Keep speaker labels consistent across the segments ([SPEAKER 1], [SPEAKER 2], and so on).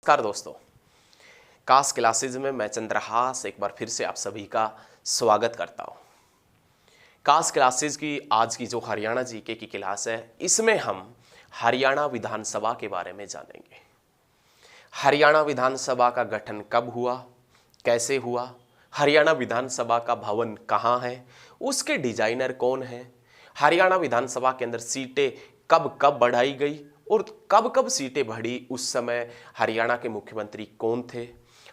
[SPEAKER 1] नमस्कार दोस्तों, कास क्लासेज में मैं चंद्रहास एक बार फिर से आप सभी का स्वागत करता हूं। कास क्लासेज की आज की जो हरियाणा जीके की क्लास है, इसमें हम हरियाणा विधानसभा के बारे में जानेंगे। हरियाणा विधानसभा का गठन कब हुआ, कैसे हुआ, हरियाणा विधानसभा का भवन कहाँ है, उसके डिजाइनर कौन है, हरियाणा विधानसभा के अंदर सीटें कब कब बढ़ाई गई और कब कब सीटें बढ़ी, उस समय हरियाणा के मुख्यमंत्री कौन थे,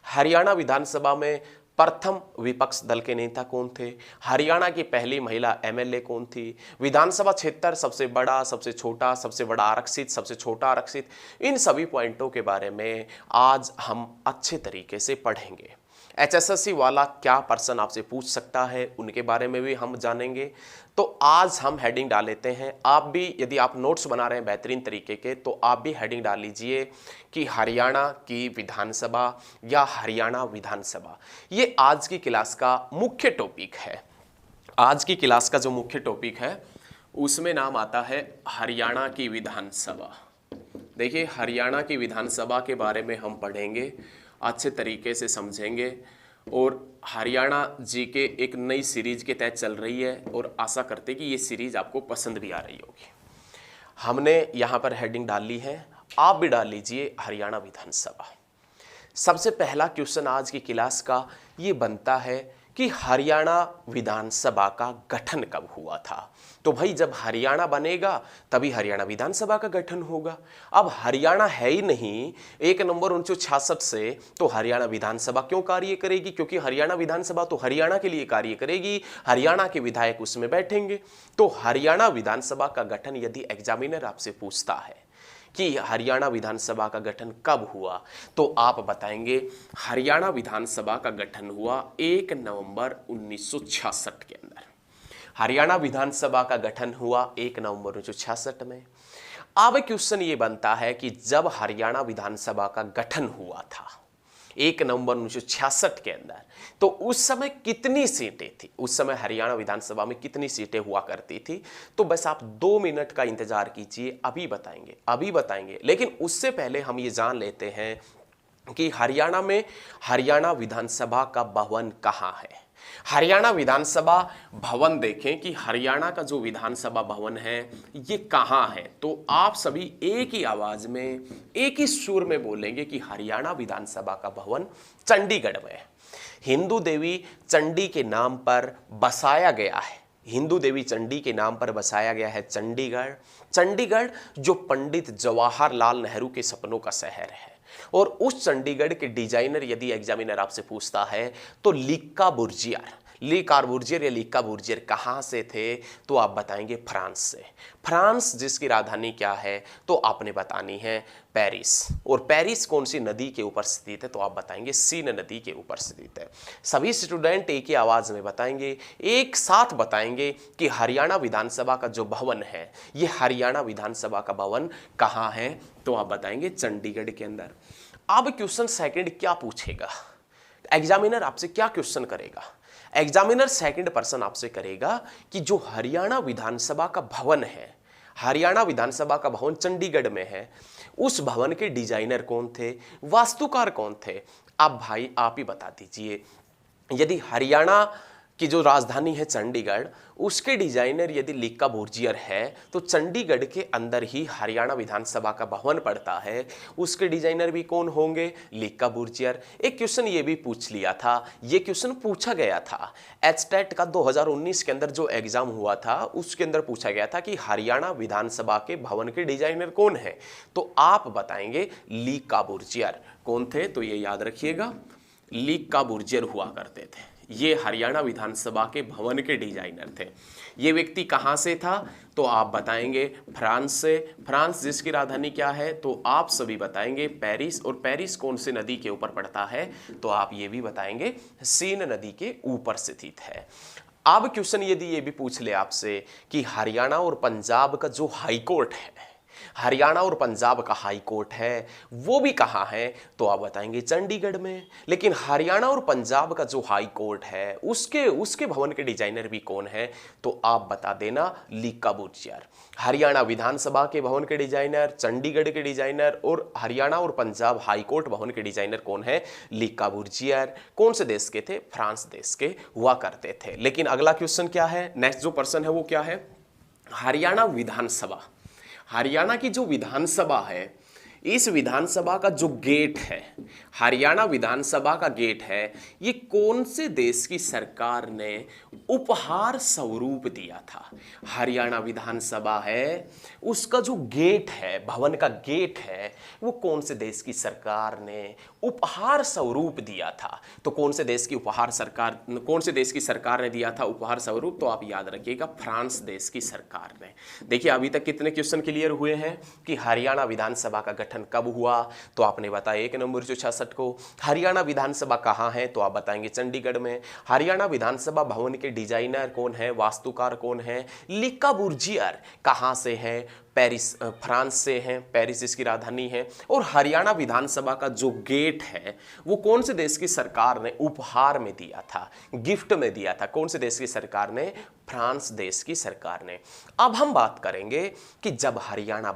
[SPEAKER 1] हरियाणा विधानसभा में प्रथम विपक्ष दल के नेता कौन थे, हरियाणा की पहली महिला एमएलए कौन थी, विधानसभा क्षेत्र सबसे बड़ा, सबसे छोटा, सबसे बड़ा आरक्षित, सबसे छोटा आरक्षित, इन सभी पॉइंटों के बारे में आज हम अच्छे तरीके से पढ़ेंगे। एचएसएससी वाला क्या पर्सन आपसे पूछ सकता है, उनके बारे में भी हम जानेंगे। तो आज हम हेडिंग डाल लेते हैं। आप भी यदि आप नोट्स बना रहे हैं बेहतरीन तरीके के, तो आप भी हेडिंग डाल लीजिए कि हरियाणा की विधानसभा या हरियाणा विधानसभा। ये आज की क्लास का मुख्य टॉपिक है। आज की क्लास का जो मुख्य टॉपिक है उसमें नाम आता है हरियाणा की विधानसभा। देखिए, हरियाणा की विधानसभा के बारे में हम पढ़ेंगे, अच्छे तरीके से समझेंगे। और हरियाणा जी के एक नई सीरीज के तहत चल रही है और आशा करते कि ये सीरीज आपको पसंद भी आ रही होगी। हमने यहाँ पर हेडिंग डाल ली है, आप भी डाल लीजिए हरियाणा विधानसभा। सबसे पहला क्वेश्चन आज की क्लास का ये बनता है कि हरियाणा विधानसभा का गठन कब हुआ था। तो भाई, जब हरियाणा बनेगा तभी हरियाणा विधानसभा का गठन होगा। अब हरियाणा है ही नहीं एक नंबर 1966 से, तो हरियाणा विधानसभा क्यों कार्य करेगी? क्योंकि हरियाणा विधानसभा तो हरियाणा के लिए कार्य करेगी, हरियाणा के विधायक उसमें बैठेंगे। तो हरियाणा विधानसभा का गठन यदि एग्जामिनर आपसे पूछता है कि हरियाणा विधानसभा का गठन कब हुआ, तो आप बताएंगे हरियाणा विधानसभा का गठन हुआ 1 नवंबर 1966 के अंदर। हरियाणा विधानसभा का गठन हुआ 1 नवंबर 1966 में। अब क्वेश्चन ये बनता है कि जब हरियाणा विधानसभा का गठन हुआ था 1 नवंबर 1966 के अंदर, तो उस समय कितनी सीटें थी? उस समय हरियाणा विधानसभा में कितनी सीटें हुआ करती थी? तो बस आप 2 मिनट का इंतजार कीजिए, अभी बताएंगे, अभी बताएंगे। लेकिन उससे पहले हम ये जान लेते हैं कि हरियाणा में हरियाणा विधानसभा का भवन कहाँ है। हरियाणा विधानसभा भवन देखें कि हरियाणा का जो विधानसभा भवन है ये कहाँ है। तो आप सभी एक ही आवाज में, एक ही सुर में बोलेंगे कि हरियाणा विधानसभा का भवन चंडीगढ़ में है। हिंदू देवी चंडी के नाम पर बसाया गया है, हिंदू देवी चंडी के नाम पर बसाया गया है चंडीगढ़। चंडीगढ़ जो पंडित जवाहरलाल नेहरू के सपनों का शहर है। और उस चंडीगढ़ के डिजाइनर यदि एग्जामिनर आपसे पूछता है तो ली कार्बूजियर या ली कार्बूजियर कहाँ से थे, तो आप बताएंगे फ्रांस से। फ्रांस जिसकी राजधानी क्या है, तो आपने बतानी है पेरिस। और पेरिस कौन सी नदी के ऊपर स्थित है, तो आप बताएंगे सीन नदी के ऊपर स्थित है। सभी स्टूडेंट एक ही आवाज में बताएंगे, एक साथ बताएंगे कि हरियाणा विधानसभा का जो भवन है ये हरियाणा विधानसभा का भवन कहाँ है, तो आप बताएंगे चंडीगढ़ के अंदर। अब क्वेश्चन सेकंड क्या पूछेगा एग्जामिनर आपसे, क्या क्वेश्चन करेगा एग्जामिनर? सेकंड पर्सन आपसे करेगा कि जो हरियाणा विधानसभा का भवन है, हरियाणा विधानसभा का भवन चंडीगढ़ में है, उस भवन के डिजाइनर कौन थे, वास्तुकार कौन थे? अब भाई आप ही बता दीजिए। यदि हरियाणा की जो राजधानी है चंडीगढ़, उसके डिजाइनर यदि ली कार्बूजियर है, तो चंडीगढ़ के अंदर ही हरियाणा विधानसभा का भवन पड़ता है, उसके डिजाइनर भी कौन होंगे? ली कार्बूजियर। एक क्वेश्चन ये भी पूछ लिया था, ये क्वेश्चन पूछा गया था एचटेट का 2019 के अंदर जो एग्जाम हुआ था, उसके अंदर पूछा गया था कि हरियाणा विधानसभा के भवन के डिजाइनर कौन है, तो आप बताएंगे ली कार्बूजियर। कौन थे? तो ये याद रखिएगा, ली कार्बूजियर हुआ करते थे। ये हरियाणा विधानसभा के भवन के डिजाइनर थे। ये व्यक्ति कहाँ से था, तो आप बताएंगे फ्रांस से। फ्रांस जिसकी राजधानी क्या है, तो आप सभी बताएंगे पेरिस। और पेरिस कौन सी नदी के ऊपर पड़ता है, तो आप ये भी बताएंगे सीन नदी के ऊपर स्थित है। अब क्वेश्चन यदि ये भी पूछ ले आपसे कि हरियाणा और पंजाब का जो हाई कोर्ट है, हरियाणा और पंजाब का हाई कोर्ट है वो भी कहाँ है, तो आप बताएंगे चंडीगढ़ में। लेकिन हरियाणा और पंजाब का जो हाई कोर्ट है उसके उसके भवन के डिजाइनर भी कौन है, तो आप बता देना लीका बुर्जियर। हरियाणा विधानसभा के भवन के डिजाइनर, चंडीगढ़ के डिजाइनर और हरियाणा और पंजाब हाई कोर्ट भवन के डिजाइनर कौन है, लीका बुर्जियर। कौन से देश के थे, फ्रांस देश के हुआ करते थे। लेकिन अगला क्वेश्चन क्या है, नेक्स्ट जो पर्सन है वो क्या है, हरियाणा विधानसभा। हरियाणा की जो विधानसभा है, इस विधानसभा का जो गेट है, हरियाणा विधानसभा का गेट है, ये कौन से देश की सरकार ने उपहार स्वरूप दिया था। हरियाणा विधानसभा है, उसका जो गेट है, भवन का गेट है, वो कौन से देश की सरकार ने उपहार स्वरूप दिया था। तो कौन से देश की सरकार ने दिया था उपहार स्वरूप, तो आप याद रखिएगा फ्रांस देश की सरकार ने। देखिए अभी तक कितने क्वेश्चन क्लियर हुए हैं कि हरियाणा विधानसभा का गठन कब हुआ, तो आपने बताया 1 नवंबर 1966 को। हरियाणा विधानसभा कहाँ है, तो आप बताएंगे चंडीगढ़ में। हरियाणा विधानसभा भवन के डिजाइनर कौन है, वास्तुकार कौन है, लीका बुर्जियर। कहाँ से है, पेरिस, फ्रांस से हैं, पेरिस इसकी राजधानी है। और हरियाणा विधानसभा का जो गेट है वो कौन से देश की सरकार ने उपहार में दिया था, गिफ्ट में दिया था, कौन से देश की सरकार ने, फ्रांस देश की सरकार ने। अब हम बात करेंगे कि जब हरियाणा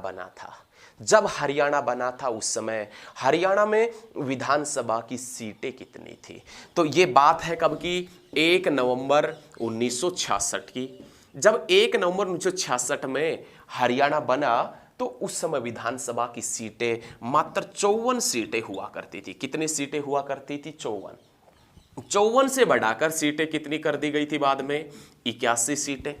[SPEAKER 1] बना था उस समय हरियाणा में विधानसभा की सीटें कितनी थी। तो ये बात है कब की, 1 नवंबर 1966 की। जब 1 नवंबर 1966 में हरियाणा बना तो उस समय विधानसभा की सीटें मात्र 54 सीटें हुआ करती थी। कितनी सीटें हुआ करती थी, 54। 54 से बढ़ाकर सीटें कितनी कर दी गई थी बाद में, 81 सीटें।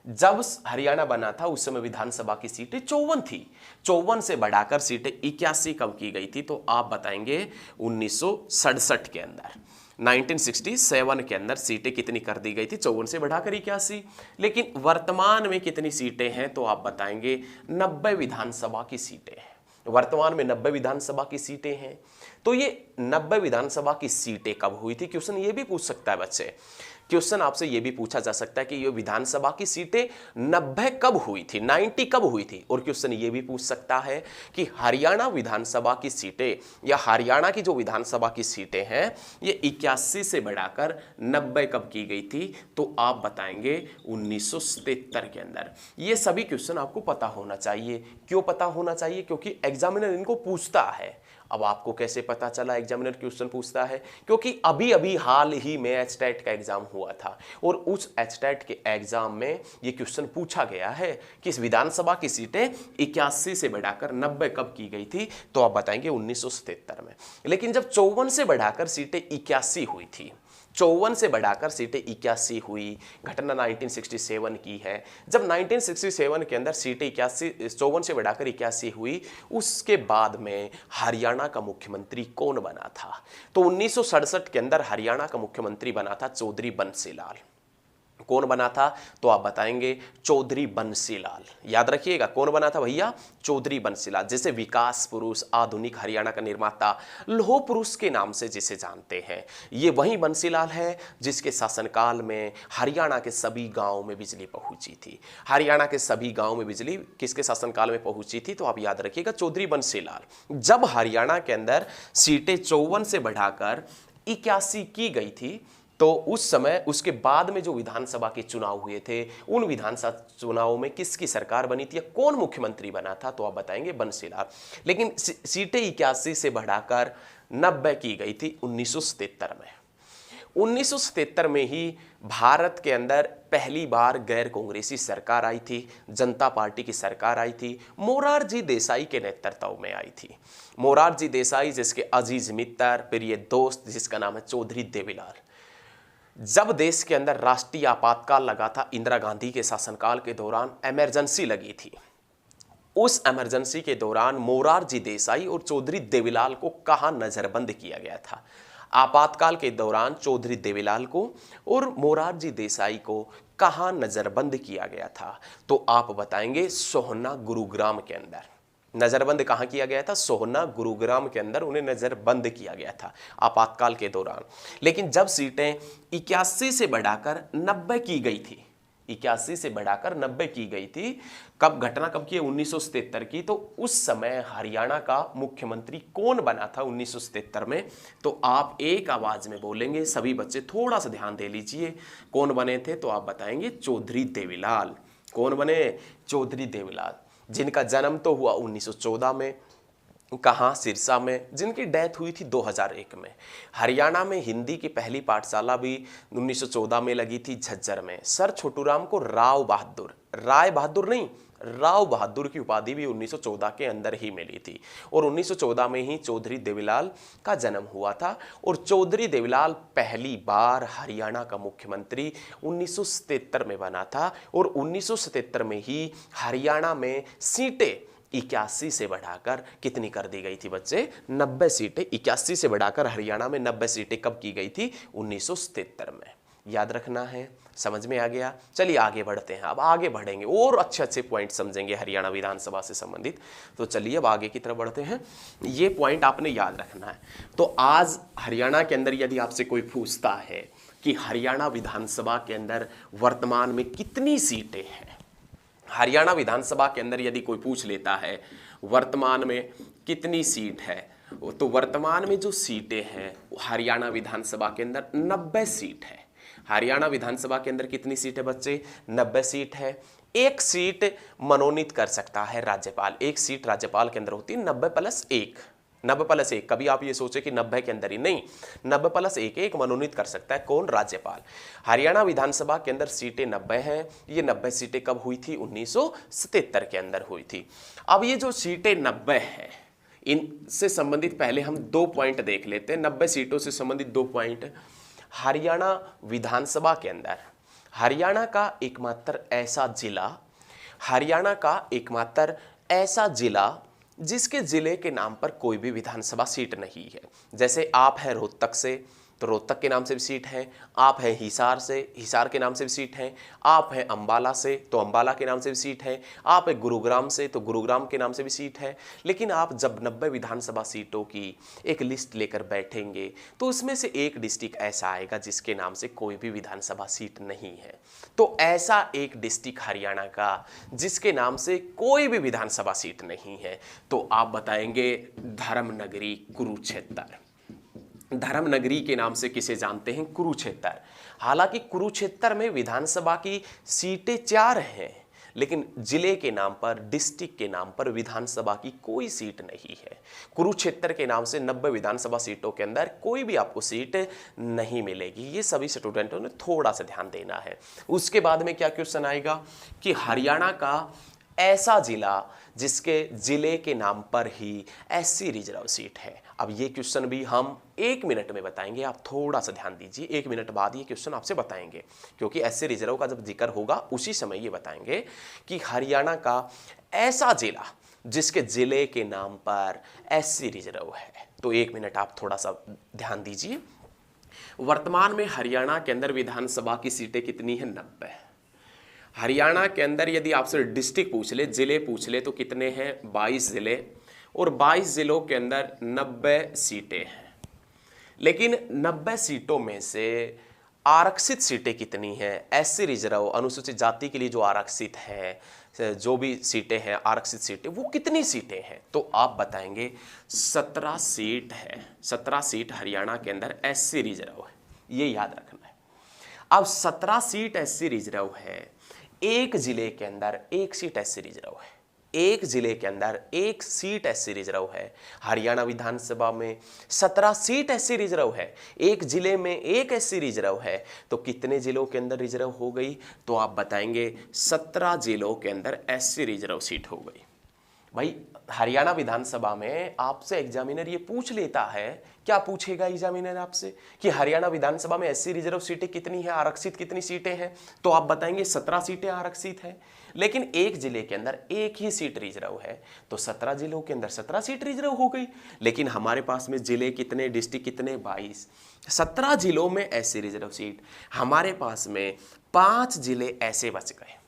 [SPEAKER 1] जब हरियाणा बना था उस समय विधानसभा की सीटें 54 थी, 54 से बढ़ाकर सीटें 81 कब की गई थी, तो आप बताएंगे 1967 के अंदर, 1967 के अंदर सीटें कितनी कर दी गई थी, 54 से बढ़ाकर 81। लेकिन वर्तमान में कितनी सीटें हैं, तो आप बताएंगे 90 विधानसभा की सीटें हैं। वर्तमान में 90 विधानसभा की सीटें हैं। तो ये 90 विधानसभा की सीटें कब हुई थी, क्वेश्चन ये भी पूछ सकता है बच्चे। क्वेश्चन आपसे यह भी पूछा जा सकता है कि ये विधानसभा की सीटें 90 कब हुई थी, 90 कब हुई थी। और क्वेश्चन ये भी पूछ सकता है कि हरियाणा विधानसभा की सीटें या हरियाणा की जो विधानसभा की सीटें हैं ये 81 से बढ़ाकर 90 कब की गई थी, तो आप बताएंगे 1977 के अंदर। ये सभी क्वेश्चन आपको पता होना चाहिए। क्यों पता होना चाहिए, क्योंकि एग्जामिनर इनको पूछता है। अब आपको कैसे पता चला एग्जामिनर क्वेश्चन पूछता है, क्योंकि अभी अभी हाल ही में एचटेट का एग्जाम हुआ था और उस एचटेट के एग्जाम में ये क्वेश्चन पूछा गया है कि इस विधानसभा की सीटें 81 से बढ़ाकर 90 कब की गई थी, तो आप बताएंगे 1977 में। लेकिन जब 54 से बढ़ाकर सीटें 81 हुई थी, 54 से बढ़ाकर सीटें 81 हुई, घटना 1967 की है। जब 1967 के अंदर सीटें 54 से बढ़ाकर 81 हुई, उसके बाद में हरियाणा का मुख्यमंत्री कौन बना था, तो 1967 के अंदर हरियाणा का मुख्यमंत्री बना था चौधरी बंसी लाल। कौन बना था, तो आप बताएंगे चौधरी बंसी लाल। याद रखिएगा कौन बना था भैया, चौधरी बंसी लाल, जिसे विकास पुरुष, आधुनिक हरियाणा का निर्माता, लौह पुरुष के नाम से जिसे जानते हैं। ये वही बंसी लाल है जिसके शासनकाल में हरियाणा के सभी गांवों में बिजली पहुंची थी। हरियाणा के सभी गांवों में बिजली किसके शासनकाल में पहुंची थी, तो आप याद रखिएगा चौधरी बंसी लाल। जब हरियाणा के अंदर सीटें 54 से बढ़ाकर 81 की गई थी, तो उस समय उसके बाद में जो विधानसभा के चुनाव हुए थे, उन विधानसभा चुनावों में किसकी सरकार बनी थी या कौन मुख्यमंत्री बना था, तो आप बताएंगे बंसी लाल। लेकिन सीटें 81 से बढ़ाकर 90 की गई थी 1977 में। 1977 में ही भारत के अंदर पहली बार गैर कांग्रेसी सरकार आई थी, जनता पार्टी की सरकार आई थी, मोरारजी देसाई के नेतृत्व में आई थी। मोरारजी देसाई जिसके अजीज मित्र, प्रिय दोस्त, जिसका नाम है चौधरी देवीलाल। जब देश के अंदर राष्ट्रीय आपातकाल लगा था, इंदिरा गांधी के शासनकाल के दौरान इमरजेंसी लगी थी, उस इमरजेंसी के दौरान मोरारजी देसाई और चौधरी देवीलाल को कहां नजरबंद किया गया था। आपातकाल के दौरान चौधरी देवीलाल को और मोरारजी देसाई को कहां नजरबंद किया गया था, तो आप बताएंगे सोहना गुरुग्राम के अंदर। नजरबंद कहां किया गया था, सोहना गुरुग्राम के अंदर उन्हें नजरबंद किया गया था आपातकाल के दौरान। लेकिन जब सीटें 81 से बढ़ाकर 90 की गई थी, 81 से बढ़ाकर 90 की गई थी। कब घटना कब की है? 1977 की। तो उस समय हरियाणा का मुख्यमंत्री कौन बना था 1977 में? तो आप एक आवाज में बोलेंगे, सभी बच्चे थोड़ा सा ध्यान दे लीजिए। कौन बने थे? तो आप बताएंगे चौधरी देवीलाल। कौन बने? चौधरी देवीलाल, जिनका जन्म तो हुआ 1914 में। कहाँ? सिरसा में। जिनकी डेथ हुई थी 2001 में। हरियाणा में हिंदी की पहली पाठशाला भी 1914 में लगी थी झज्जर में। सर छोटूराम को राव बहादुर, राय बहादुर नहीं, राव बहादुर की उपाधि भी 1914 के अंदर ही मिली थी। और 1914 में ही चौधरी देवीलाल का जन्म हुआ था। और चौधरी देवीलाल पहली बार हरियाणा का मुख्यमंत्री 1977 में बना था। और 1977 में ही हरियाणा में सीटें 81 से बढ़ाकर कितनी कर दी गई थी बच्चे? 90 सीटें। 81 से बढ़ाकर हरियाणा में 90 सीटें कब की गई थी? 1977 में। याद रखना है। समझ में आ गया? चलिए आगे बढ़ते हैं। अब आगे बढ़ेंगे और अच्छे अच्छे पॉइंट समझेंगे हरियाणा विधानसभा से संबंधित। तो चलिए अब आगे की तरफ बढ़ते हैं। ये पॉइंट आपने याद रखना है। तो आज हरियाणा के अंदर यदि आपसे कोई पूछता है कि हरियाणा विधानसभा के अंदर वर्तमान में कितनी सीटें हैं, हरियाणा विधानसभा के अंदर यदि कोई पूछ लेता है वर्तमान में कितनी सीट है, तो वर्तमान में जो सीटें हैं हरियाणा विधानसभा के अंदर 90 सीट है। हरियाणा विधानसभा के अंदर कितनी सीट है बच्चे? 90 सीट है। एक सीट मनोनीत कर सकता है राज्यपाल। एक सीट राज्यपाल के अंदर होती है 90+1। 90+1। कभी आप ये सोचे कि 90 के अंदर ही, नहीं, 90+1 एक मनोनीत कर सकता है। कौन? राज्यपाल। हरियाणा विधानसभा के अंदर सीटें 90 हैं। ये 90 सीटें कब हुई थी? 1977 के अंदर हुई थी। अब ये जो सीटें 90 हैं, इनसे संबंधित पहले हम 2 पॉइंट देख लेते हैं। 90 सीटों से संबंधित 2 पॉइंट। हरियाणा विधानसभा के अंदर हरियाणा का एकमात्र ऐसा जिला, हरियाणा का एकमात्र ऐसा जिला जिसके जिले के नाम पर कोई भी विधानसभा सीट नहीं है। जैसे आप हैं रोहतक से, तो रोहतक के नाम से भी सीट है। आप हैं हिसार से, हिसार के नाम से भी सीट है। आप हैं अंबाला से, तो अंबाला के नाम से भी सीट है। आप हैं गुरुग्राम से, तो गुरुग्राम के नाम से भी सीट है। लेकिन आप जब 90 विधानसभा सीटों की एक लिस्ट लेकर बैठेंगे तो उसमें से एक डिस्ट्रिक्ट ऐसा आएगा जिसके नाम से कोई भी विधानसभा सीट नहीं है। तो ऐसा एक डिस्ट्रिक्ट हरियाणा का जिसके नाम से कोई भी विधानसभा सीट नहीं है, तो आप बताएंगे धर्मनगरी कुरुक्षेत्र। धर्मनगरी के नाम से किसे जानते हैं? कुरुक्षेत्र। हालांकि कुरुक्षेत्र में विधानसभा की सीटें 4 हैं, लेकिन जिले के नाम पर, डिस्ट्रिक्ट के नाम पर विधानसभा की कोई सीट नहीं है। कुरुक्षेत्र के नाम से 90 विधानसभा सीटों के अंदर कोई भी आपको सीट नहीं मिलेगी। ये सभी स्टूडेंटों ने थोड़ा सा ध्यान देना है। उसके बाद में क्या क्वेश्चन आएगा कि हरियाणा का ऐसा जिला जिसके जिले के नाम पर ही SC रिजर्व सीट है। अब ये क्वेश्चन भी हम 1 मिनट में बताएंगे। आप थोड़ा सा ध्यान दीजिए। 1 मिनट बाद ये क्वेश्चन आपसे बताएंगे, क्योंकि SC रिजर्व का जब जिक्र होगा उसी समय ये बताएंगे कि हरियाणा का ऐसा जिला जिसके जिले के नाम पर SC रिजर्व है। तो 1 मिनट आप थोड़ा सा ध्यान दीजिए। वर्तमान में हरियाणा के अंदर विधानसभा की सीटें कितनी है? 90। हरियाणा के अंदर यदि आपसे डिस्ट्रिक्ट पूछ ले, जिले पूछ ले, तो कितने हैं? 22 जिले। और 22 जिलों के अंदर 90 सीटें हैं। लेकिन 90 सीटों में से आरक्षित सीटें कितनी हैं? SC रिजर्व, अनुसूचित जाति के लिए जो आरक्षित है, जो भी सीटें हैं आरक्षित सीटें, वो कितनी सीटें हैं? तो आप बताएंगे 17 सीट है। 17 सीट हरियाणा के अंदर SC रिजर्व है। ये याद रखना है। अब 17 सीट SC रिजर्व है। एक जिले के अंदर एक सीट SC रिजर्व है। एक जिले के अंदर एक सीट SC रिजर्व है। हरियाणा विधानसभा में 17 सीट SC रिजर्व है। एक जिले में एक SC रिजर्व है। तो कितने जिलों के अंदर रिजर्व हो गई? तो आप बताएंगे 17 जिलों के अंदर SC रिजर्व सीट हो गई। भाई हरियाणा विधानसभा में आपसे एग्जामिनर ये पूछ लेता है, क्या पूछेगा एग्जामिनर आपसे कि हरियाणा विधानसभा में SC रिजर्व सीटें कितनी है, आरक्षित कितनी सीटें हैं? तो आप बताएंगे 17 सीटें आरक्षित हैं। लेकिन एक जिले के अंदर एक ही सीट रिजर्व है, तो 17 जिलों के अंदर 17 सीट रिजर्व हो गई। लेकिन हमारे पास में जिले कितने, डिस्ट्रिक्ट कितने? 22। 17 जिलों में SC रिजर्व सीट। हमारे पास में 5 जिले ऐसे बच गए।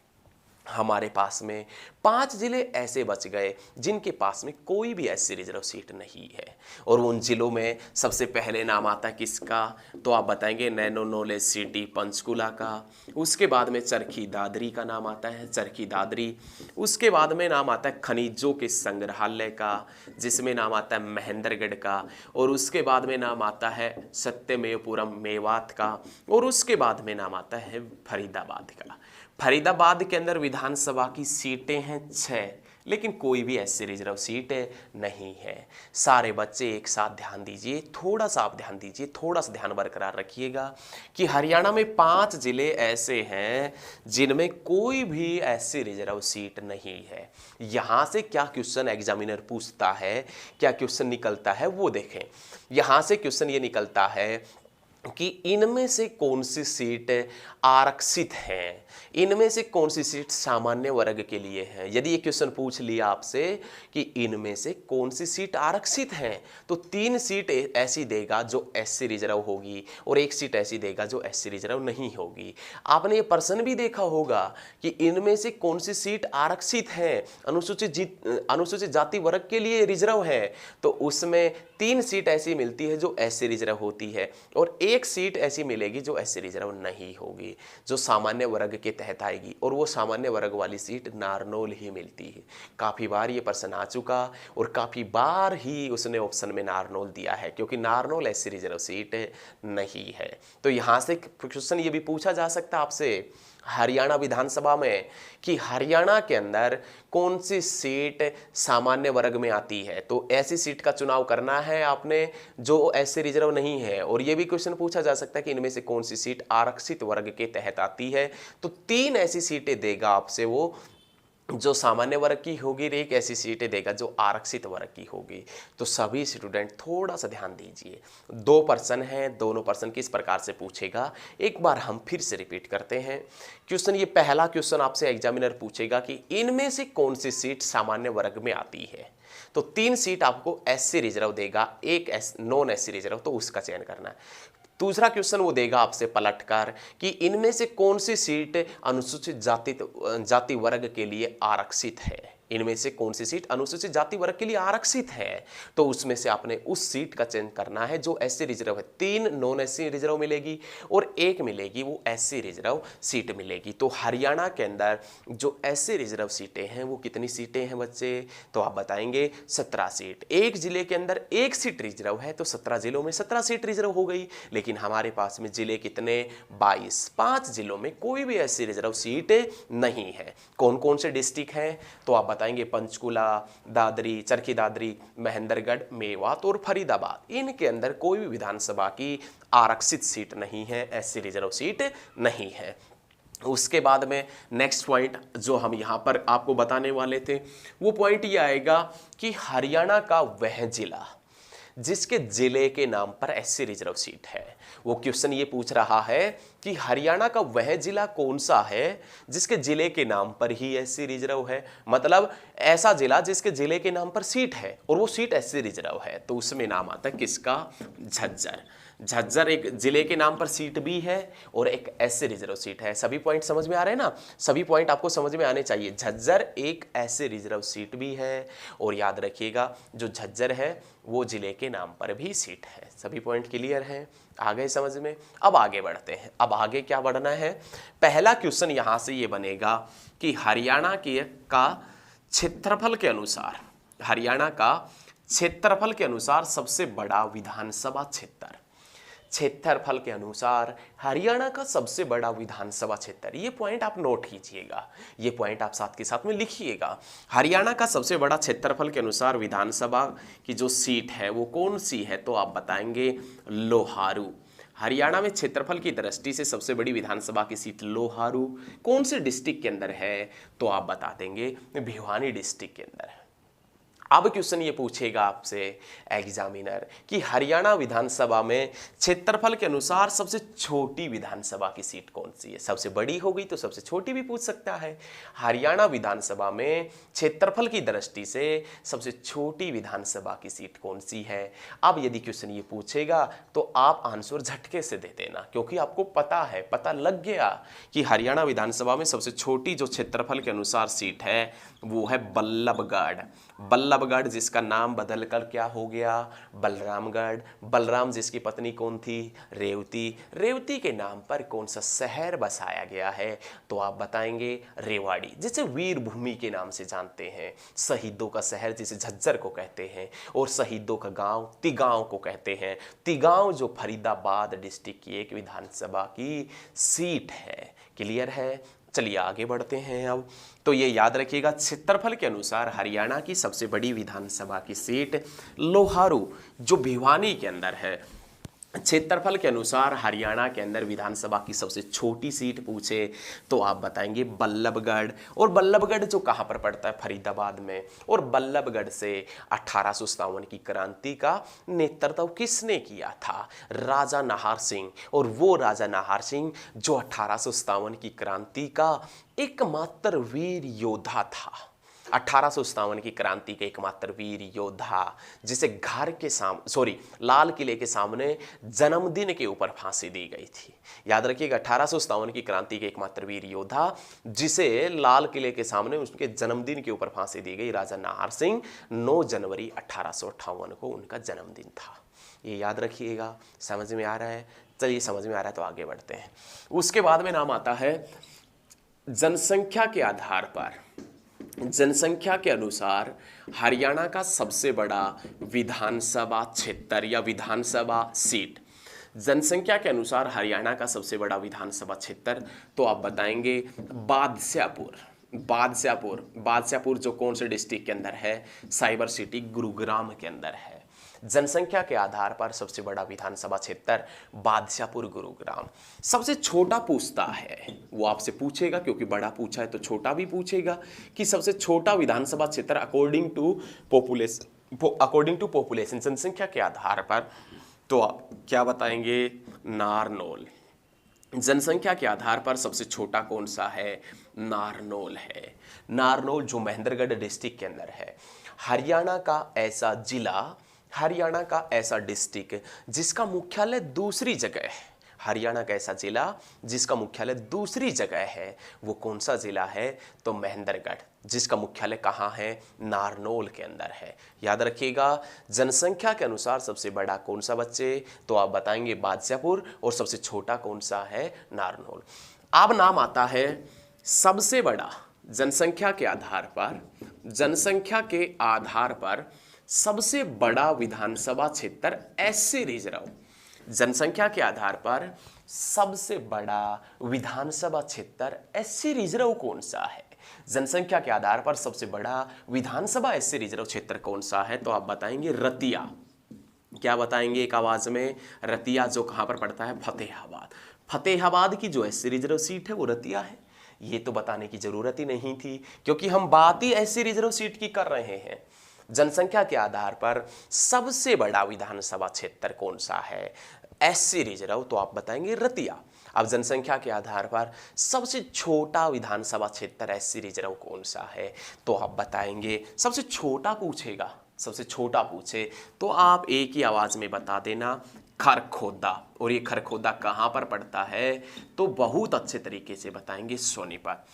[SPEAKER 1] हमारे पास में 5 जिले ऐसे बच गए जिनके पास में कोई भी ऐसी रिजर्व सीट नहीं है। और उन जिलों में सबसे पहले नाम आता है किसका, तो आप बताएंगे नैनो नॉलेज सिटी पंचकुला का। उसके बाद में चरखी दादरी का नाम आता है, चरखी दादरी। उसके बाद में नाम आता है खनिजों के संग्रहालय का, जिसमें नाम आता है महेंद्रगढ़ का। और उसके बाद में नाम आता है सत्यमेवपुरम मेवात का। और उसके बाद में नाम आता है फरीदाबाद का। फरीदाबाद के अंदर विधानसभा की सीटें हैं 6, लेकिन कोई भी ऐसी रिजर्व सीट नहीं है। सारे बच्चे एक साथ ध्यान दीजिए, थोड़ा सा आप ध्यान दीजिए, थोड़ा सा ध्यान बरकरार रखिएगा कि हरियाणा में 5 जिले ऐसे हैं जिनमें कोई भी ऐसी रिजर्व सीट नहीं है। यहाँ से क्या क्वेश्चन एग्जामिनर पूछता है, क्या क्वेश्चन निकलता है वो देखें। यहाँ से क्वेश्चन ये निकलता है कि इनमें से कौन सी सीट आरक्षित हैं, इनमें से कौन सी सीट सामान्य वर्ग के लिए है। यदि ये क्वेश्चन पूछ लिया आपसे कि इनमें से कौन सी सीट आरक्षित है, तो 3 सीट ऐसी देगा जो एससी रिजर्व होगी और 1 सीट ऐसी देगा जो एससी रिजर्व नहीं होगी। आपने ये प्रश्न भी देखा होगा कि इनमें से कौन सी सीट आरक्षित है, अनुसूचित जाति वर्ग के लिए रिजर्व है, तो उसमें 3 सीट ऐसी मिलती है जो एससी रिजर्व होती है और 1 सीट ऐसी मिलेगी जो एससी रिजर्व नहीं होगी, जो सामान्य वर्ग के तहत आएगी। और वो सामान्य वर्ग वाली सीट नारनौल ही मिलती है। काफ़ी बार ये प्रश्न आ चुका और काफ़ी बार ही उसने ऑप्शन में नारनौल दिया है, क्योंकि नारनौल एससी रिजर्व सीट नहीं है। तो यहाँ से क्वेश्चन ये भी पूछा जा सकता है आपसे हरियाणा विधानसभा में कि हरियाणा के अंदर कौन सी सीट सामान्य वर्ग में आती है। तो ऐसी सीट का चुनाव करना है आपने जो ऐसे रिजर्व नहीं है। और ये भी क्वेश्चन पूछा जा सकता है कि इनमें से कौन सी सीट आरक्षित वर्ग के तहत आती है। तो 3 ऐसी सीटें देगा आपसे वो जो सामान्य वर्ग की होगी, और 1 ऐसी सीटें देगा जो आरक्षित वर्ग की होगी। तो सभी स्टूडेंट थोड़ा सा ध्यान दीजिए। 2 प्रश्न हैं, दोनों प्रश्न किस प्रकार से पूछेगा एक बार हम फिर से रिपीट करते हैं। क्वेश्चन, ये पहला क्वेश्चन आपसे एग्जामिनर पूछेगा कि इनमें से कौन सी सीट सामान्य वर्ग में आती है। तो 3 सीट आपको एससी रिजर्व देगा, 1 नॉन एससी रिजर्व, तो उसका चयन करना है। दूसरा क्वेश्चन वो देगा आपसे पलटकर कि इनमें से कौन सी सीट अनुसूचित जाति वर्ग के लिए आरक्षित है। इनमें से कौन सी सीट अनुसूचित जाति वर्ग के लिए आरक्षित है, तो उसमें से आपने उस सीट का चयन करना है जो एससी रिजर्व है। 3 नॉन एससी रिजर्व मिलेगी और 1 मिलेगी वो एससी रिजर्व सीट मिलेगी। तो हरियाणा के अंदर जो एससी रिजर्व सीटें हैं वो कितनी सीटें हैं बच्चे, तो आप बताएंगे 17 सीट। एक जिले के अंदर 1 सीट रिजर्व है तो 17 जिलों में 17 सीट रिजर्व हो गई। लेकिन हमारे पास में जिले कितने, 22। 5 जिलों में कोई भी ऐसी रिजर्व सीट नहीं है। कौन कौन से डिस्ट्रिक्ट हैं, तो आप बताएंगे पंचकुला, दादरी, चरखी दादरी, महेंद्रगढ़, मेवात और फरीदाबाद। इनके अंदर कोई भी विधानसभा की आरक्षित सीट नहीं है, ऐसी रिजर्व सीट नहीं है। उसके बाद में नेक्स्ट पॉइंट जो हम यहाँ पर आपको बताने वाले थे वो पॉइंट ये आएगा कि हरियाणा का वह जिला जिसके जिले के नाम पर एससी रिजर्व सीट है। वो क्वेश्चन ये पूछ रहा है कि हरियाणा का वह जिला कौन सा है जिसके जिले के नाम पर ही एससी रिजर्व है। मतलब ऐसा जिला जिसके जिले के नाम पर सीट है और वो सीट एससी रिजर्व है, तो उसमें नाम आता है किसका, झज्जर। झज्जर एक जिले के नाम पर सीट भी है और एक एससी रिजर्व सीट है। सभी पॉइंट समझ में आ रहे हैं ना, सभी पॉइंट आपको समझ में आने चाहिए। झज्जर एक एससी रिजर्व सीट भी है और याद रखिएगा जो झज्जर है वो जिले के नाम पर भी सीट है। सभी पॉइंट क्लियर हैं, आ गए समझ में। अब आगे बढ़ते हैं। अब आगे क्या बढ़ना है, पहला क्वेश्चन यहां से ये बनेगा कि हरियाणा का क्षेत्रफल के अनुसार, हरियाणा का क्षेत्रफल के अनुसार सबसे बड़ा विधानसभा क्षेत्र, क्षेत्रफल के अनुसार हरियाणा का सबसे बड़ा विधानसभा क्षेत्र। ये पॉइंट आप नोट कीजिएगा, ये पॉइंट आप साथ के साथ में लिखिएगा। हरियाणा का सबसे बड़ा क्षेत्रफल के अनुसार विधानसभा की जो सीट है वो कौन सी है, तो आप बताएंगे लोहारू। हरियाणा में क्षेत्रफल की दृष्टि से सबसे बड़ी विधानसभा की सीट लोहारू कौन से डिस्ट्रिक्ट के अंदर है, तो आप बता देंगे भिवानी डिस्ट्रिक्ट के अंदर है। अब क्वेश्चन ये पूछेगा आपसे एग्जामिनर कि हरियाणा विधानसभा में क्षेत्रफल के अनुसार सबसे छोटी विधानसभा की सीट कौन सी है। सबसे बड़ी हो गई तो सबसे छोटी भी पूछ सकता है। हरियाणा विधानसभा में क्षेत्रफल की दृष्टि से सबसे छोटी विधानसभा की सीट कौन सी है। अब यदि क्वेश्चन ये पूछेगा तो आप आंसर झटके से दे देना, क्योंकि आपको पता है, पता लग गया कि हरियाणा विधानसभा में सबसे छोटी जो क्षेत्रफल के अनुसार सीट है वो है बल्लभगढ़। बल्लभगढ़ जिसका नाम बदलकर क्या हो गया, बलरामगढ़। बलराम जिसकी पत्नी कौन थी, रेवती। रेवती के नाम पर कौन सा शहर बसाया गया है, तो आप बताएंगे रेवाड़ी, जिसे वीर भूमि के नाम से जानते हैं। शहीदों का शहर जिसे झज्जर को कहते हैं, और शहीदों का गांव तिगांव को कहते हैं। तिगांव जो फरीदाबाद डिस्ट्रिक्ट की एक विधानसभा की सीट है। क्लियर है। चलिए आगे बढ़ते हैं। अब तो ये याद रखिएगा, क्षेत्रफल के अनुसार हरियाणा की सबसे बड़ी विधानसभा की सीट लोहारू जो भिवानी के अंदर है। क्षेत्रफल के अनुसार हरियाणा के अंदर विधानसभा की सबसे छोटी सीट पूछे तो आप बताएंगे बल्लभगढ़। और बल्लभगढ़ जो कहाँ पर पड़ता है, फरीदाबाद में। और बल्लभगढ़ से 1857 की क्रांति का नेतृत्व किसने किया था, राजा नाहर सिंह। और वो राजा नाहर सिंह जो 1857 की क्रांति का एकमात्र वीर योद्धा था। 1857 की क्रांति के एकमात्र वीर योद्धा, जिसे घर के सामने लाल किले के सामने जन्मदिन के ऊपर फांसी दी गई थी। याद रखिएगा, 1857 की क्रांति के एकमात्र वीर योद्धा जिसे लाल किले के सामने उसके जन्मदिन के ऊपर फांसी दी गई, राजा नाहर सिंह। 9 जनवरी 1858 को उनका जन्मदिन था। ये याद रखिएगा। समझ में आ रहा है। चलिए समझ में आ रहा है तो आगे बढ़ते हैं। उसके बाद में नाम आता है जनसंख्या के आधार पर। जनसंख्या के अनुसार हरियाणा का सबसे बड़ा विधानसभा क्षेत्र या विधानसभा सीट। जनसंख्या के अनुसार हरियाणा का सबसे बड़ा विधानसभा क्षेत्र तो आप बताएंगे बादशाहपुर। बादशाहपुर जो कौन से डिस्ट्रिक्ट के अंदर है, साइबर सिटी गुरुग्राम के अंदर है। जनसंख्या के आधार पर सबसे बड़ा विधानसभा क्षेत्र बादशाहपुर गुरुग्राम। सबसे छोटा पूछता है, वो आपसे पूछेगा, क्योंकि बड़ा पूछा है तो छोटा भी पूछेगा कि सबसे छोटा विधानसभा क्षेत्र अकॉर्डिंग टू पॉपुलेशन, जनसंख्या के आधार पर, तो आप क्या बताएंगे, नारनौल। जनसंख्या के आधार पर सबसे छोटा कौन सा है, नारनौल है। नारनौल जो महेंद्रगढ़ डिस्ट्रिक्ट के अंदर है। हरियाणा का ऐसा जिला, हरियाणा का ऐसा डिस्ट्रिक्ट जिसका मुख्यालय दूसरी जगह है। हरियाणा का ऐसा जिला जिसका मुख्यालय दूसरी जगह है, वो कौन सा जिला है, तो महेंद्रगढ़, जिसका मुख्यालय कहाँ है, नारनौल के अंदर है। याद रखिएगा, जनसंख्या के अनुसार सबसे बड़ा कौन सा बच्चे, तो आप बताएंगे बादशाहपुर, और सबसे छोटा कौन सा है, नारनौल। अब नाम आता है सबसे बड़ा जनसंख्या के आधार पर, जनसंख्या के आधार पर सबसे बड़ा विधानसभा क्षेत्र एससी रिजर्व। जनसंख्या के आधार पर सबसे बड़ा विधानसभा क्षेत्र एससी रिजर्व कौन सा है। जनसंख्या के आधार पर सबसे बड़ा विधानसभा एससी रिजर्व क्षेत्र कौन सा है, तो आप बताएंगे रतिया। क्या बताएंगे एक आवाज में, रतिया जो कहां पर पड़ता है, फतेहाबाद। फतेहाबाद की जो एससी रिजर्व सीट है वो रतिया है। ये तो बताने की जरूरत ही नहीं थी, क्योंकि हम बात ही एससी रिजर्व सीट की कर रहे हैं। जनसंख्या के आधार पर सबसे बड़ा विधानसभा क्षेत्र कौन सा है, एससी रिजर्व, तो आप बताएंगे रतिया। अब जनसंख्या के आधार पर सबसे छोटा विधानसभा क्षेत्र एससी रिजर्व कौन सा है, तो आप बताएंगे, सबसे छोटा पूछेगा, सबसे छोटा पूछे तो आप एक ही आवाज में बता देना, खरखोदा। और ये खरखोदा कहाँ पर पड़ता है, तो बहुत अच्छे तरीके से बताएंगे, सोनीपत।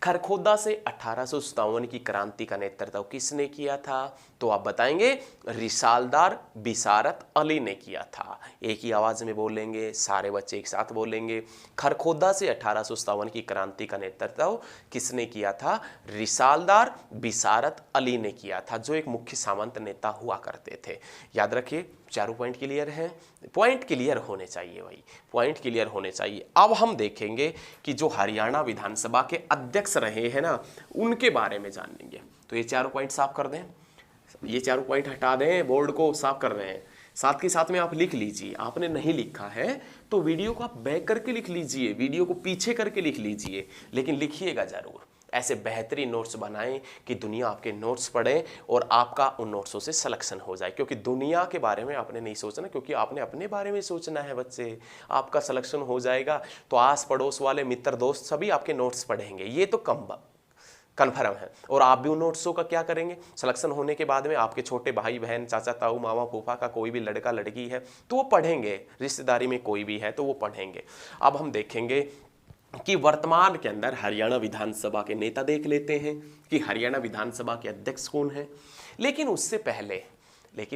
[SPEAKER 1] खरखोदा से 1857 की क्रांति का नेतृत्व किसने किया था, तो आप बताएंगे रिसालदार बिसारत अली ने किया था। एक ही आवाज में बोलेंगे, सारे बच्चे एक साथ बोलेंगे, खरखोदा से 1857 की क्रांति का नेतृत्व किसने किया था, रिसालदार बिसारत अली ने किया था, जो एक मुख्य सामंत नेता हुआ करते थे। याद रखिए, चारों पॉइंट क्लियर हैं। पॉइंट क्लियर होने चाहिए भाई, पॉइंट क्लियर होने चाहिए। अब हम देखेंगे कि जो हरियाणा विधानसभा के अध्यक्ष रहे हैं ना, उनके बारे में जानेंगे। तो ये चारों पॉइंट साफ कर दें, ये चारों पॉइंट हटा दें, बोर्ड को साफ कर रहे हैं। साथ के साथ में आप लिख लीजिए, आपने नहीं लिखा है तो वीडियो को आप बैक करके लिख लीजिए, वीडियो को पीछे करके लिख लीजिए, लेकिन लिखिएगा जरूर। ऐसे बेहतरीन नोट्स बनाएं कि दुनिया आपके नोट्स पढ़े और आपका उन नोट्सों से सिलेक्शन हो जाए, क्योंकि दुनिया के बारे में आपने नहीं सोचना, क्योंकि आपने अपने बारे में सोचना है बच्चे। आपका सिलेक्शन हो जाएगा तो आस पड़ोस वाले मित्र दोस्त सभी आपके नोट्स पढ़ेंगे, ये तो कन्फर्म है। और आप भी उन नोट्सों का क्या करेंगे, सिलेक्शन होने के बाद में आपके छोटे भाई बहन, चाचा ताऊ, मामा फूफा का कोई भी लड़का लड़की है तो वो पढ़ेंगे, रिश्तेदारी में कोई भी है तो वो पढ़ेंगे। अब हम देखेंगे कि वर्तमान के अंदर हरियाणा विधानसभा के नेता देख लेते हैं कि हरियाणा विधानसभा के अध्यक्ष कौन है। लेकिन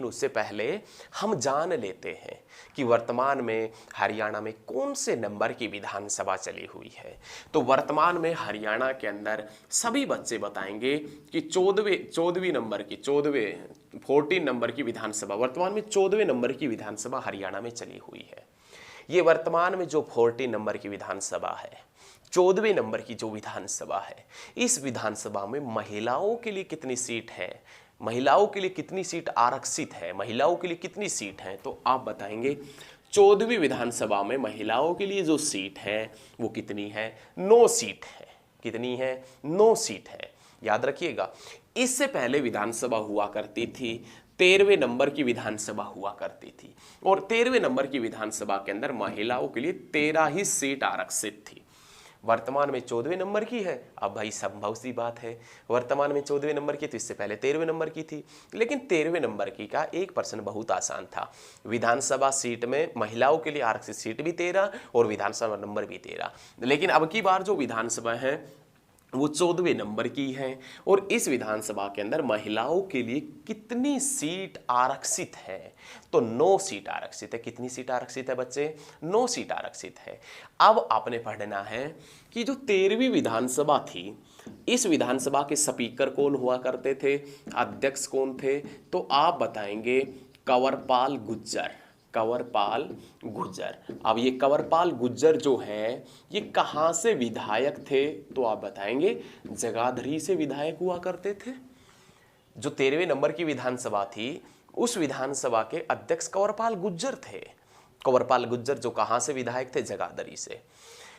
[SPEAKER 1] उससे पहले हम जान लेते हैं कि वर्तमान में हरियाणा में कौन से नंबर की विधानसभा चली हुई है। तो वर्तमान में हरियाणा के अंदर सभी बच्चे बताएंगे कि 14वीं नंबर की 14 नंबर की विधानसभा, वर्तमान में 14वें नंबर की विधानसभा हरियाणा में चली हुई है। ये वर्तमान में जो 14 नंबर की विधानसभा है, 14वें नंबर की जो विधानसभा है, इस विधानसभा में महिलाओं के लिए कितनी सीट है, महिलाओं के लिए कितनी सीट आरक्षित है, महिलाओं के लिए कितनी सीट है, तो आप बताएंगे 14वीं विधानसभा में महिलाओं के लिए जो सीट है वो कितनी है, 9 सीट है। कितनी है, 9 सीट है। याद रखिएगा, इससे पहले विधानसभा हुआ करती थी 13वें नंबर की विधानसभा हुआ करती थी, और 13वें नंबर की विधानसभा के अंदर महिलाओं के लिए 13 ही सीट आरक्षित थी। वर्तमान में 14वें नंबर की है। अब भाई संभव सी बात है, वर्तमान में 14वें नंबर की, तो इससे पहले 13वें नंबर की थी। लेकिन 13वें नंबर की का एक प्रश्न बहुत आसान था, विधानसभा सीट में महिलाओं के लिए आरक्षित सीट भी 13 और विधानसभा नंबर भी 13। लेकिन अब की बार जो विधानसभा है वो 14वें नंबर की है, और इस विधानसभा के अंदर महिलाओं के लिए कितनी सीट आरक्षित है, तो 9 सीट आरक्षित है। कितनी सीट आरक्षित है बच्चे, 9 सीट आरक्षित है। अब आपने पढ़ना है कि जो 13वीं विधानसभा थी, इस विधानसभा के स्पीकर कौन हुआ करते थे, अध्यक्ष कौन थे, तो आप बताएंगे कंवरपाल गुर्जर। कंवरपाल गुर्जर। अब ये कंवरपाल गुर्जर जो है ये कहाँ से विधायक थे, तो आप बताएंगे जगाधरी से विधायक हुआ करते थे। जो 13वें नंबर की विधानसभा थी उस विधानसभा के अध्यक्ष कंवरपाल गुर्जर थे। कंवरपाल गुर्जर जो कहाँ से विधायक थे, जगाधरी से।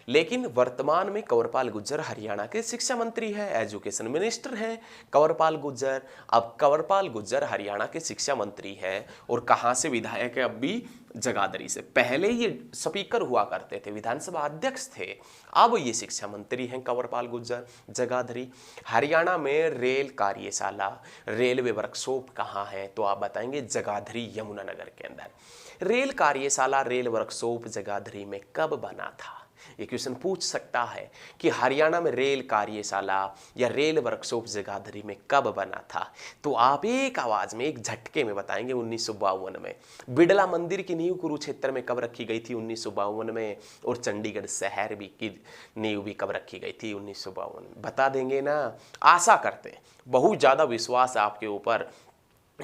[SPEAKER 1] लेकिन वर्तमान में कंवरपाल गुर्जर हरियाणा के शिक्षा मंत्री है, एजुकेशन मिनिस्टर हैं कंवरपाल गुर्जर। अब कंवरपाल गुर्जर हरियाणा के शिक्षा मंत्री है और कहाँ से विधायक है, अब भी जगाधरी से। पहले ये स्पीकर हुआ करते थे, विधानसभा अध्यक्ष थे, अब ये शिक्षा मंत्री हैं कंवरपाल गुर्जर, जगाधरी। हरियाणा में रेल कार्यशाला, रेलवे वर्कशॉप कहाँ है, तो आप बताएंगे जगाधरी यमुनानगर के अंदर। रेल कार्यशाला, रेल वर्कशॉप जगाधरी में कब बना था, ये क्वेश्चन पूछ सकता है कि हरियाणा में रेल कार्यशाला या रेल वर्कशॉप जगाधरी में कब बना था, तो आप एक आवाज में, एक झटके में बताएंगे 1952 में। बिड़ला मंदिर की नींव कुरुक्षेत्र में कब रखी गई थी, 1952 में। और चंडीगढ़ शहर भी की नींव भी कब रखी गई थी, 1952 में। बता देंगे ना, आशा करते हैं, बहुत ज्यादा विश्वास है आपके ऊपर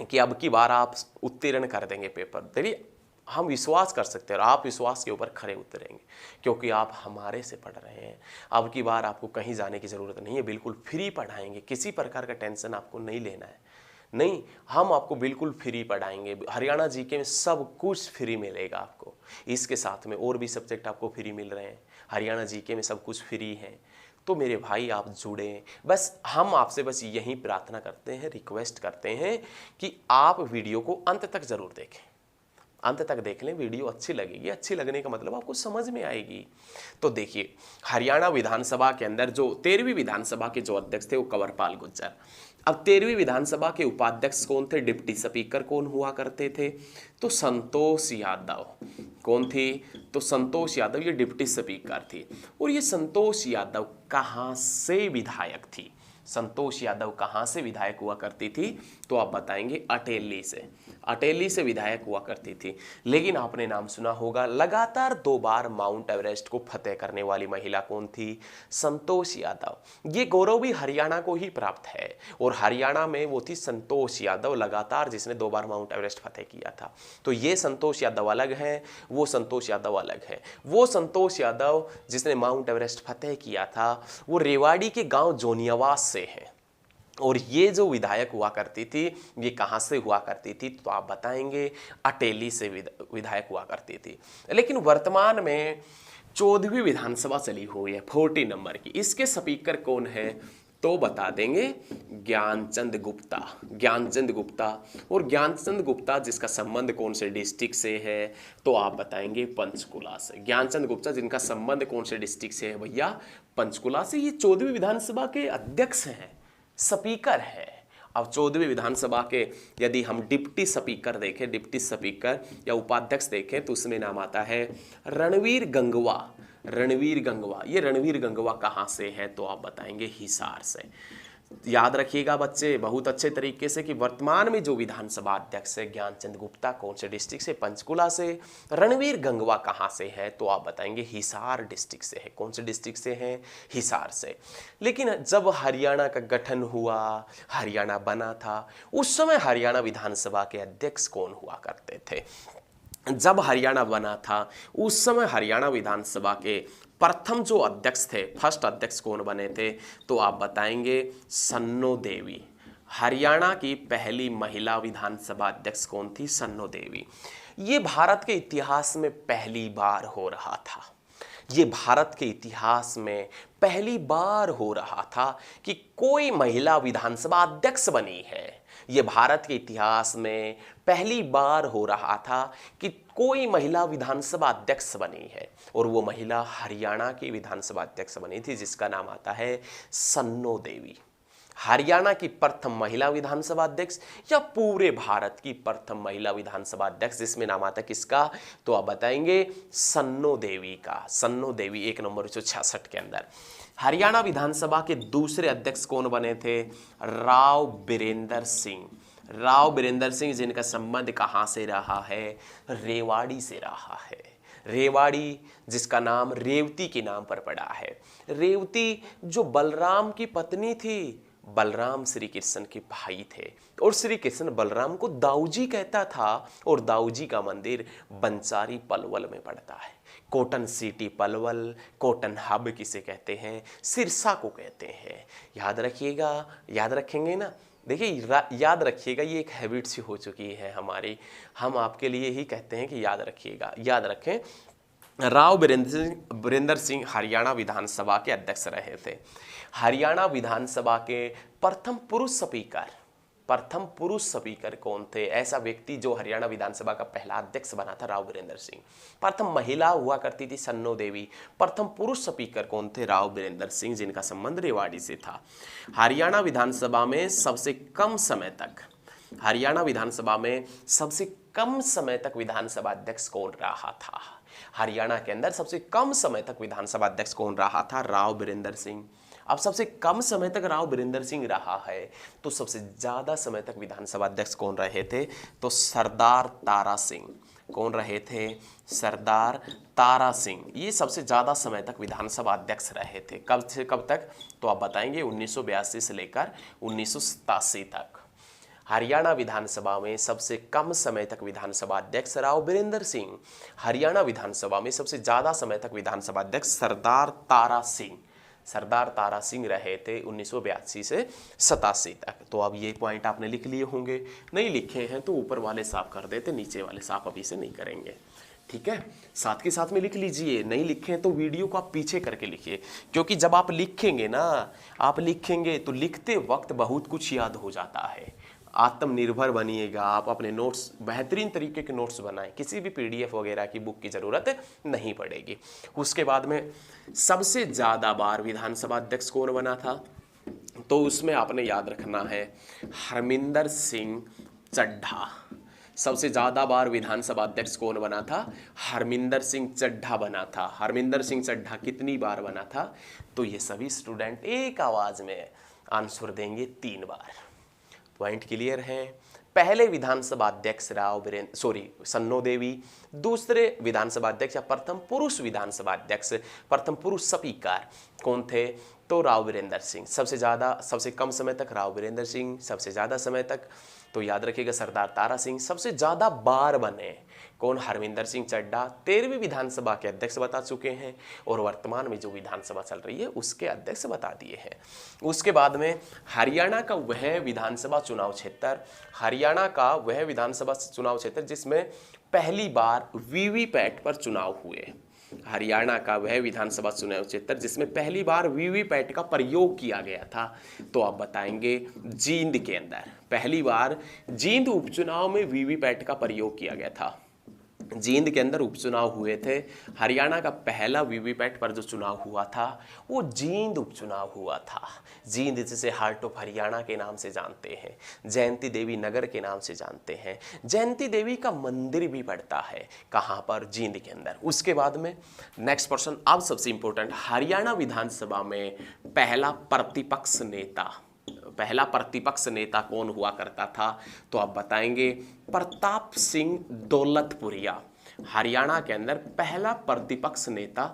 [SPEAKER 1] कि अब की बार आप उत्तीर्ण कर देंगे पेपर। देखिए हम विश्वास कर सकते हैं और आप विश्वास के ऊपर खरे उतरेंगे, क्योंकि आप हमारे से पढ़ रहे हैं। अब की बार आपको कहीं जाने की ज़रूरत नहीं है, बिल्कुल फ्री पढ़ाएंगे, किसी प्रकार का टेंशन आपको नहीं लेना है। नहीं, हम आपको बिल्कुल फ्री पढ़ाएंगे। हरियाणा जीके में सब कुछ फ्री मिलेगा आपको, इसके साथ में और भी सब्जेक्ट आपको फ्री मिल रहे हैं। हरियाणा जीके में सब कुछ फ्री है। तो मेरे भाई आप जुड़ें, बस हम आपसे बस यही प्रार्थना करते हैं, रिक्वेस्ट करते हैं कि आप वीडियो को अंत तक ज़रूर देखें, अंत तक देख लें। वीडियो अच्छी लगेगी, अच्छी लगने का मतलब आपको समझ में आएगी। तो देखिए, हरियाणा विधानसभा के अंदर जो 13वीं विधानसभा के जो अध्यक्ष थे वो कंवरपाल गुर्जर। अब 13वीं विधानसभा के उपाध्यक्ष कौन थे, डिप्टी स्पीकर कौन हुआ करते थे, तो संतोष यादव। कौन थी, तो संतोष यादव ये डिप्टी स्पीकर थी। और ये संतोष यादव कहाँ से विधायक थी, संतोष यादव कहाँ से विधायक हुआ करती थी, तो आप बताएंगे अटेली से। अटेली से विधायक हुआ करती थी। लेकिन आपने नाम सुना होगा, लगातार 2 बार माउंट एवरेस्ट को फतेह करने वाली महिला कौन थी, संतोष यादव। ये गौरव भी हरियाणा को ही प्राप्त है, और हरियाणा में वो थी संतोष यादव, लगातार जिसने 2 बार माउंट एवरेस्ट फतेह किया था। तो ये संतोष यादव अलग है, वो संतोष यादव अलग है। वो संतोष यादव जिसने माउंट एवरेस्ट फतेह किया था वो रेवाड़ी के गांव जोनियावास से है। और ये जो विधायक हुआ करती थी ये कहाँ से हुआ करती थी, तो आप बताएंगे अटेली से विधायक हुआ करती थी। लेकिन वर्तमान में 14वीं विधानसभा चली हुई है 40 नंबर की, इसके स्पीकर कौन है, तो बता देंगे ज्ञानचंद गुप्ता। ज्ञानचंद गुप्ता, और ज्ञानचंद गुप्ता जिसका संबंध कौन से डिस्ट्रिक्ट से है, तो आप बताएंगे पंचकुला से। ज्ञानचंद गुप्ता जिनका संबंध कौन से डिस्ट्रिक्ट से है भैया, पंचकुला से। ये 14वीं विधानसभा के अध्यक्ष हैं, स्पीकर हैं। अब 14वीं विधानसभा के यदि हम डिप्टी स्पीकर देखें, डिप्टी स्पीकर या उपाध्यक्ष देखें, तो उसमें नाम आता है रणवीर गंगवा। रणवीर गंगवा, ये रणवीर गंगवा कहाँ से है, तो आप बताएंगे हिसार से। याद रखिएगा बच्चे बहुत अच्छे तरीके से कि वर्तमान में जो विधानसभा अध्यक्ष है ज्ञानचंद गुप्ता, कौन से डिस्ट्रिक्ट से, पंचकुला से। रणवीर गंगवा कहाँ से है, तो आप बताएंगे हिसार डिस्ट्रिक्ट से है। कौन से डिस्ट्रिक्ट से हैं, हिसार से। लेकिन जब हरियाणा का गठन हुआ, हरियाणा बना था, उस समय हरियाणा विधानसभा के अध्यक्ष कौन हुआ करते थे। जब हरियाणा बना था उस समय हरियाणा विधानसभा के प्रथम जो अध्यक्ष थे, फर्स्ट अध्यक्ष कौन बने थे, तो आप बताएंगे सन्नो देवी। हरियाणा की पहली महिला विधानसभा अध्यक्ष कौन थी, सन्नो देवी। ये भारत के इतिहास में पहली बार हो रहा था। ये भारत के इतिहास में पहली बार हो रहा था कि कोई महिला विधानसभा अध्यक्ष बनी है। ये भारत के इतिहास में पहली बार हो रहा था कि कोई महिला विधानसभा अध्यक्ष बनी है, और वो महिला हरियाणा की विधानसभा अध्यक्ष बनी थी, जिसका नाम आता है सन्नो देवी। हरियाणा की प्रथम महिला विधानसभा अध्यक्ष या पूरे भारत की प्रथम महिला विधानसभा अध्यक्ष, जिसमें नाम आता है किसका, तो आप बताएंगे सन्नो देवी का। सन्नो देवी 1 नंबर 1966 के अंदर। हरियाणा विधानसभा के दूसरे अध्यक्ष कौन बने थे, राव बीरेंद्र सिंह। राव बीरेंद्र सिंह जिनका संबंध कहाँ से रहा है, रेवाड़ी से रहा है। रेवाड़ी जिसका नाम रेवती के नाम पर पड़ा है। रेवती जो बलराम की पत्नी थी, बलराम श्री कृष्ण के भाई थे, और श्री कृष्ण बलराम को दाऊजी कहता था, और दाऊजी का मंदिर बंचारी पलवल में पड़ता है। Cotton city Palwal, cotton hub किसे कहते हैं, सिरसा को कहते हैं। याद रखिएगा, याद रखेंगे ना। देखिए याद रखिएगा, ये एक हैबिट सी हो चुकी है हमारी, हम आपके लिए ही कहते हैं कि याद रखिएगा। याद रखें, राव बीरेंद्र सिंह हरियाणा विधानसभा के अध्यक्ष रहे थे। हरियाणा विधानसभा के प्रथम पुरुष स्पीकर कौन थे, ऐसा व्यक्ति जो हरियाणा विधानसभा का पहला अध्यक्ष बना था, राव बीरेंद्र सिंह। प्रथम महिला हुआ करती थी सन्नो देवी। प्रथम पुरुष स्पीकर कौन थे, राव बीरेंद्र सिंह, जिनका संबंध रेवाड़ी से था। हरियाणा विधानसभा में सबसे कम समय तक, हरियाणा विधानसभा में सबसे कम समय तक विधानसभा अध्यक्ष कौन रहा था, हरियाणा के अंदर सबसे कम समय तक विधानसभा अध्यक्ष कौन रहा था, राव बीरेंद्र सिंह। अब सबसे कम समय तक राव बीरेंद्र सिंह रहा है, तो सबसे ज्यादा समय तक विधानसभा अध्यक्ष कौन रहे थे, तो सरदार तारा सिंह। कौन रहे थे, सरदार तारा सिंह। ये सबसे ज्यादा समय तक विधानसभा अध्यक्ष रहे थे। कब से कब तक, तो आप बताएंगे 1982 से लेकर 1987 तक। हरियाणा विधानसभा में सबसे कम समय तक विधानसभा अध्यक्ष राव बीरेंद्र सिंह। हरियाणा विधानसभा में सबसे ज्यादा समय तक विधानसभा अध्यक्ष सरदार तारा सिंह। सरदार तारा सिंह रहे थे 1982 से 87 तक। तो अब ये पॉइंट आपने लिख लिए होंगे, नहीं लिखे हैं तो ऊपर वाले साफ कर देते, नीचे वाले साफ अभी से नहीं करेंगे। ठीक है, साथ के साथ में लिख लीजिए, नहीं लिखे तो वीडियो को आप पीछे करके लिखिए, क्योंकि जब आप लिखेंगे ना, आप लिखेंगे तो लिखते वक्त बहुत कुछ याद हो जाता है। आत्मनिर्भर बनिएगा, आप अपने नोट्स बेहतरीन तरीके के नोट्स बनाएं, किसी भी पीडीएफ वगैरह की बुक की ज़रूरत नहीं पड़ेगी। उसके बाद में सबसे ज़्यादा बार विधानसभा अध्यक्ष कौन बना था, तो उसमें आपने याद रखना है हरमिंदर सिंह चड्ढा। सबसे ज़्यादा बार विधानसभा अध्यक्ष कौन बना था, हरमिंदर सिंह चड्ढा बना था। हरमिंदर सिंह चड्ढा कितनी बार बना था, तो ये सभी स्टूडेंट एक आवाज़ में आंसर देंगे 3 बार। पॉइंट क्लियर है। पहले विधानसभा अध्यक्ष सन्नो देवी, दूसरे विधानसभा अध्यक्ष या प्रथम पुरुष विधानसभा अध्यक्ष, प्रथम पुरुष स्पीकर कौन थे, तो राव बीरेंद्र सिंह। सबसे कम समय तक राव बीरेंद्र सिंह, सबसे ज्यादा समय तक तो याद रखिएगा सरदार तारा सिंह। सबसे ज्यादा बार बने कौन, हरमिंदर सिंह चड्ढा 13वीं विधानसभा के अध्यक्ष बता चुके हैं, और वर्तमान में जो विधानसभा चल रही है उसके अध्यक्ष बता दिए हैं। उसके बाद में हरियाणा का वह विधानसभा चुनाव क्षेत्र जिसमें पहली बार वीवीपैट पर चुनाव हुए। हरियाणा का वह विधानसभा चुनाव क्षेत्र जिसमें पहली बार वीवीपैट का प्रयोग किया गया था, तो आप बताएंगे जींद के अंदर। पहली बार जींद उपचुनाव में वीवीपैट का प्रयोग किया गया था। जींद के अंदर उपचुनाव हुए थे। हरियाणा का पहला वीवीपैट पर जो चुनाव हुआ था वो जींद उपचुनाव हुआ था। जींद जिसे हार्ट ऑफ हरियाणा के नाम से जानते हैं, जयंती देवी नगर के नाम से जानते हैं। जयंती देवी का मंदिर भी पड़ता है कहाँ पर? जींद के अंदर। उसके बाद में नेक्स्ट पर्सन, अब सबसे इंपॉर्टेंट, हरियाणा विधानसभा में पहला प्रतिपक्ष नेता कौन हुआ करता था? तो आप बताएंगे प्रताप सिंह दौलतपुरिया। हरियाणा के अंदर पहला प्रतिपक्ष नेता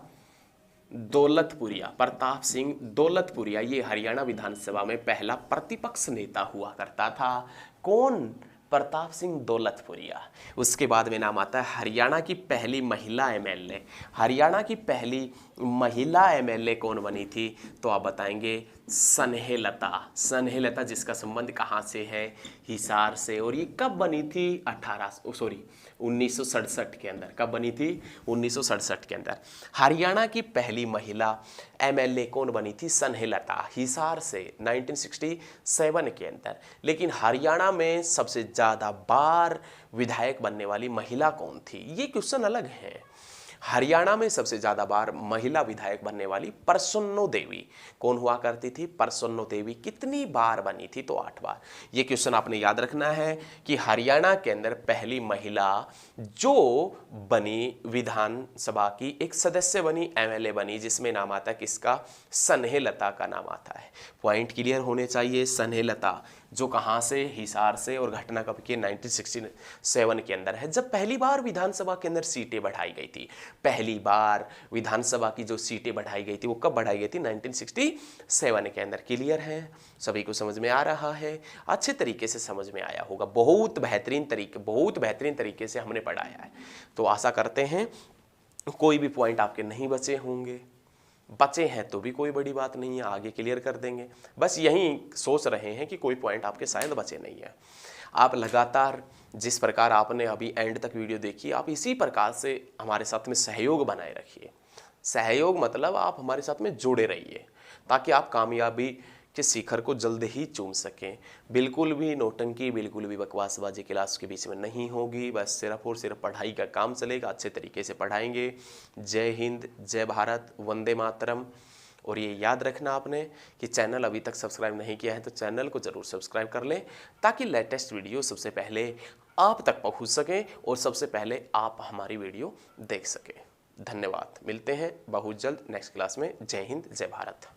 [SPEAKER 1] दौलतपुरिया, प्रताप सिंह दौलतपुरिया, ये हरियाणा विधानसभा में पहला प्रतिपक्ष नेता हुआ करता था। कौन? प्रताप सिंह दौलतपुरिया। उसके बाद में नाम आता है हरियाणा की पहली महिला एमएलए। हरियाणा की पहली महिला एमएलए कौन बनी थी? तो आप बताएंगे स्नेहलता। स्नेहलता जिसका संबंध कहाँ से है? हिसार से। और ये कब बनी थी? 1967 के अंदर। कब बनी थी? 1967 के अंदर। हरियाणा की पहली महिला एमएलए कौन बनी थी? स्नेहलता, हिसार से 1967 के अंदर। लेकिन हरियाणा में सबसे ज़्यादा बार विधायक बनने वाली महिला कौन थी? ये क्वेश्चन अलग है। हरियाणा में सबसे ज़्यादा बार महिला विधायक बनने वाली प्रसन्नो देवी कौन हुआ करती थी? प्रसन्नो देवी। कितनी बार बनी थी? तो 8 बार। ये क्वेश्चन आपने याद रखना है कि हरियाणा के अंदर पहली महिला जो बनी विधानसभा की एक सदस्य बनी, एमएलए बनी, जिसमें नाम आता है किसका? स्नेहलता का नाम आता है। पॉइंट क्लियर होने चाहिए। स्नेहलता जो कहाँ से? हिसार से। और घटना कब की? 1967 के अंदर है, जब पहली बार विधानसभा के अंदर सीटें बढ़ाई गई थी। पहली बार विधानसभा की जो सीटें बढ़ाई गई थी वो कब बढ़ाई गई थी? 1967 के अंदर। क्लियर है? सभी को समझ में आ रहा है? अच्छे तरीके से समझ में आया होगा। बहुत बेहतरीन तरीके से हमने पढ़ाया है। तो आशा करते हैं कोई भी पॉइंट आपके नहीं बचे होंगे। बचे हैं तो भी कोई बड़ी बात नहीं है, आगे क्लियर कर देंगे। बस यही सोच रहे हैं कि कोई पॉइंट आपके शायद बचे नहीं है। आप लगातार जिस प्रकार आपने अभी एंड तक वीडियो देखी, आप इसी प्रकार से हमारे साथ में सहयोग बनाए रखिए। सहयोग मतलब आप हमारे साथ में जुड़े रहिए ताकि आप कामयाबी के शिखर को जल्द ही चूम सकें। बिल्कुल भी नौटंकी, बिल्कुल भी बकवासबाजी क्लास के बीच में नहीं होगी। बस सिर्फ और सिर्फ पढ़ाई का काम चलेगा। अच्छे तरीके से पढ़ाएंगे। जय हिंद, जय भारत, वंदे मातरम। और ये याद रखना आपने कि चैनल अभी तक सब्सक्राइब नहीं किया है तो चैनल को ज़रूर सब्सक्राइब कर लें ताकि लेटेस्ट वीडियो सबसे पहले आप तक पहुंच सकें और सबसे पहले आप हमारी वीडियो देख सकें। धन्यवाद। मिलते हैं बहुत जल्द नेक्स्ट क्लास में। जय हिंद, जय भारत।